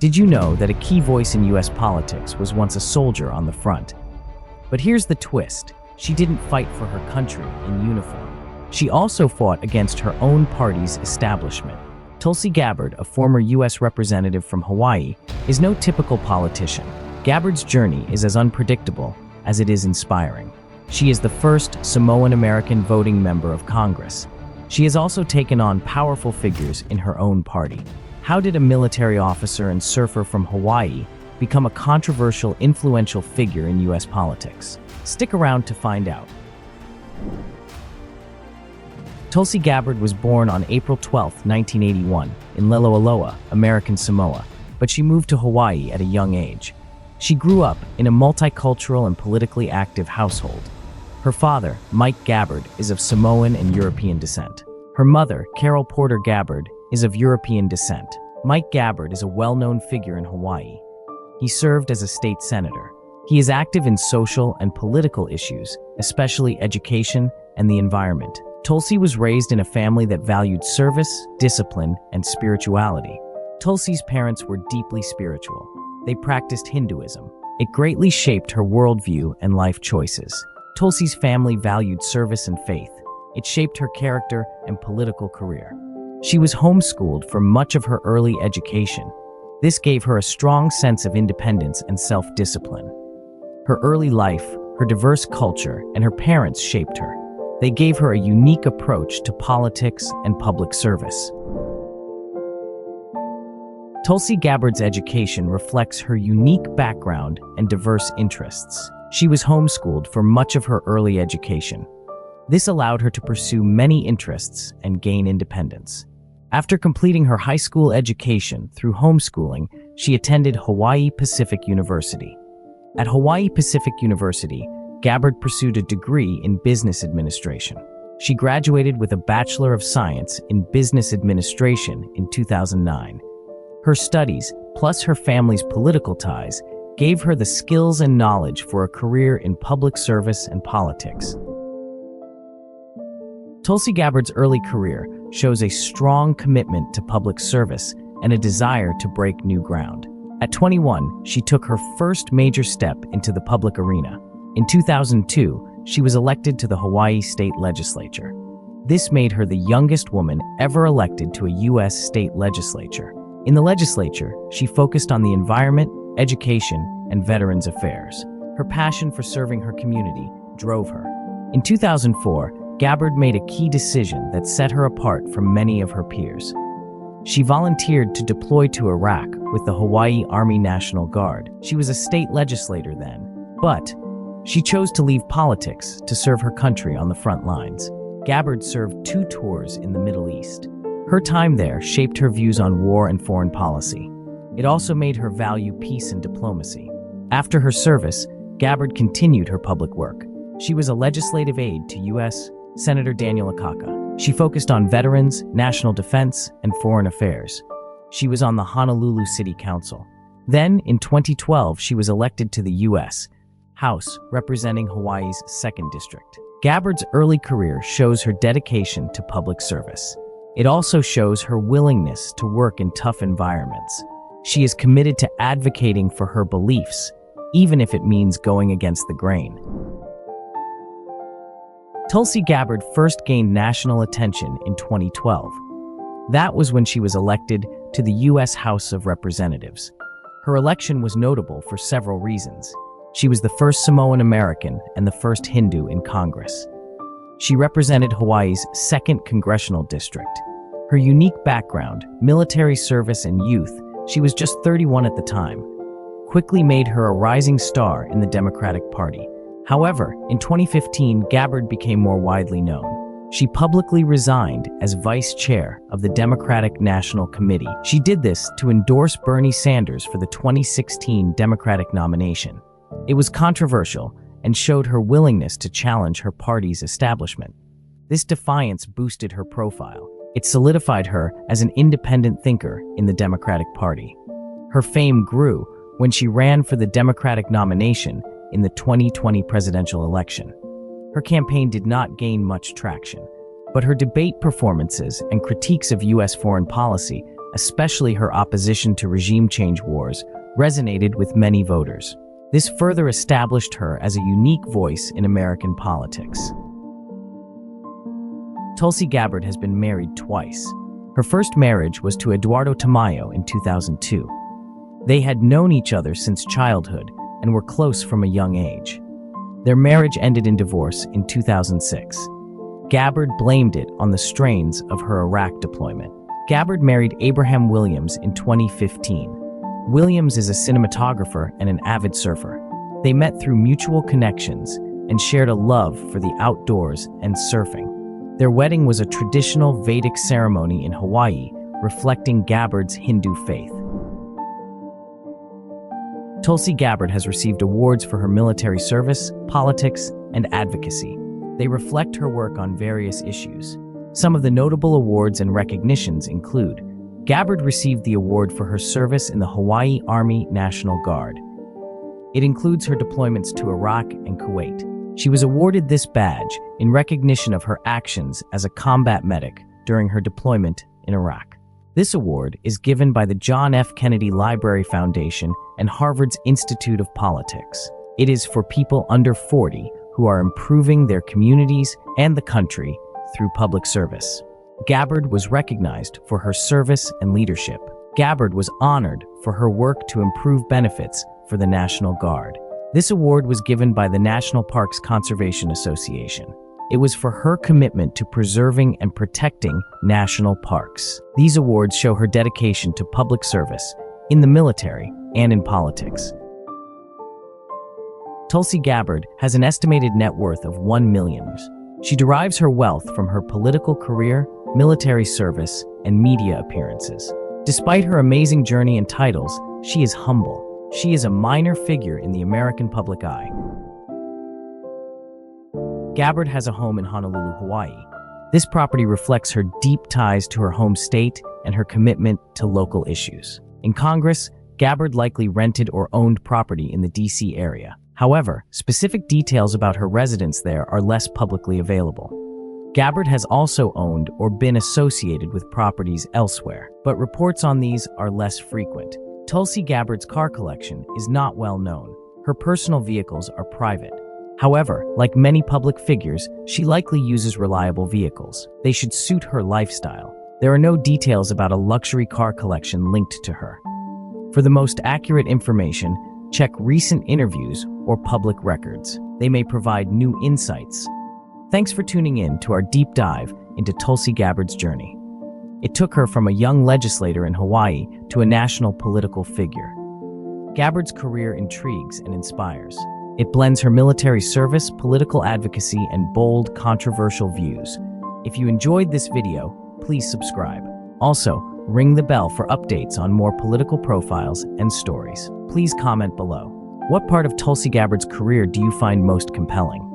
Did you know that a key voice in US politics was once a soldier on the front? But here's the twist. She didn't fight for her country in uniform. She also fought against her own party's establishment. Tulsi Gabbard, a former US representative from Hawaii, is no typical politician. Gabbard's journey is as unpredictable as it is inspiring. She is the first Samoan American voting member of Congress. She has also taken on powerful figures in her own party. How did a military officer and surfer from Hawaii become a controversial, influential figure in US politics? Stick around to find out. Tulsi Gabbard was born on April 12, 1981, in Leloaloa, American Samoa, but she moved to Hawaii at a young age. She grew up in a multicultural and politically active household. Her father, Mike Gabbard, is of Samoan and European descent. Her mother, Carol Porter Gabbard, is of European descent. Mike Gabbard is a well-known figure in Hawaii. He served as a state senator. He is active in social and political issues, especially education and the environment. Tulsi was raised in a family that valued service, discipline, and spirituality. Tulsi's parents were deeply spiritual. They practiced Hinduism. It greatly shaped her worldview and life choices. Tulsi's family valued service and faith. It shaped her character and political career. She was homeschooled for much of her early education. This gave her a strong sense of independence and self-discipline. Her early life, her diverse culture, and her parents shaped her. They gave her a unique approach to politics and public service. Tulsi Gabbard's education reflects her unique background and diverse interests. She was homeschooled for much of her early education. This allowed her to pursue many interests and gain independence. After completing her high school education through homeschooling, she attended Hawaii Pacific University. At Hawaii Pacific University, Gabbard pursued a degree in business administration. She graduated with a Bachelor of Science in Business Administration in 2009. Her studies, plus her family's political ties, gave her the skills and knowledge for a career in public service and politics. Tulsi Gabbard's early career shows a strong commitment to public service and a desire to break new ground. At 21, she took her first major step into the public arena. In 2002, she was elected to the Hawaii State Legislature. This made her the youngest woman ever elected to a U.S. state legislature. In the legislature, she focused on the environment, education, and veterans affairs. Her passion for serving her community drove her. In 2004, Gabbard made a key decision that set her apart from many of her peers. She volunteered to deploy to Iraq with the Hawaii Army National Guard. She was a state legislator then, but she chose to leave politics to serve her country on the front lines. Gabbard served 2 tours in the Middle East. Her time there shaped her views on war and foreign policy. It also made her value peace and diplomacy. After her service, Gabbard continued her public work. She was a legislative aide to U.S. Senator Daniel Akaka. She focused on veterans, national defense, and foreign affairs. She was on the Honolulu City Council. Then, in 2012, she was elected to the U.S. House, representing Hawaii's 2nd District. Gabbard's early career shows her dedication to public service. It also shows her willingness to work in tough environments. She is committed to advocating for her beliefs, even if it means going against the grain. Tulsi Gabbard first gained national attention in 2012. That was when she was elected to the U.S. House of Representatives. Her election was notable for several reasons. She was the first Samoan American and the first Hindu in Congress. She represented Hawaii's 2nd Congressional District. Her unique background, military service, and youth, she was just 31 at the time, quickly made her a rising star in the Democratic Party. However, in 2015, Gabbard became more widely known. She publicly resigned as vice chair of the Democratic National Committee. She did this to endorse Bernie Sanders for the 2016 Democratic nomination. It was controversial and showed her willingness to challenge her party's establishment. This defiance boosted her profile. It solidified her as an independent thinker in the Democratic Party. Her fame grew when she ran for the Democratic nomination in the 2020 presidential election. Her campaign did not gain much traction, but her debate performances and critiques of U.S. foreign policy especially her opposition to regime change wars, resonated with many voters. This further established her as a unique voice in American politics. Tulsi Gabbard has been married twice. Her first marriage was to Eduardo Tamayo in 2002. They had known each other since childhood and were close from a young age. Their marriage ended in divorce in 2006. Gabbard blamed it on the strains of her Iraq deployment. Gabbard married Abraham Williams in 2015. Williams is a cinematographer and an avid surfer. They met through mutual connections and shared a love for the outdoors and surfing. Their wedding was a traditional Vedic ceremony in Hawaii, reflecting Gabbard's Hindu faith. Tulsi Gabbard has received awards for her military service, politics, and advocacy. They reflect her work on various issues. Some of the notable awards and recognitions include: Gabbard received the award for her service in the Hawaii Army National Guard. It includes her deployments to Iraq and Kuwait. She was awarded this badge in recognition of her actions as a combat medic during her deployment in Iraq. This award is given by the John F. Kennedy Library Foundation and Harvard's Institute of Politics. It is for people under 40 who are improving their communities and the country through public service. Gabbard was recognized for her service and leadership. Gabbard was honored for her work to improve benefits for the National Guard. This award was given by the National Parks Conservation Association. It was for her commitment to preserving and protecting national parks. These awards show her dedication to public service in the military and in politics. Tulsi Gabbard has an estimated net worth of $1 million. She derives her wealth from her political career, military service, and media appearances. Despite her amazing journey and titles, she is humble. She is a minor figure in the American public eye. Gabbard has a home in Honolulu, Hawaii. This property reflects her deep ties to her home state and her commitment to local issues. In Congress, Gabbard likely rented or owned property in the D.C. area. However, specific details about her residence there are less publicly available. Gabbard has also owned or been associated with properties elsewhere, but reports on these are less frequent. Tulsi Gabbard's car collection is not well known. Her personal vehicles are private. However, like many public figures, she likely uses reliable vehicles. They should suit her lifestyle. There are no details about a luxury car collection linked to her. For the most accurate information, check recent interviews or public records. They may provide new insights. Thanks for tuning in to our deep dive into Tulsi Gabbard's journey. It took her from a young legislator in Hawaii to a national political figure. Gabbard's career intrigues and inspires. It blends her military service, political advocacy, and bold, controversial views. If you enjoyed this video, please subscribe. Also, ring the bell for updates on more political profiles and stories. Please comment below. What part of Tulsi Gabbard's career do you find most compelling?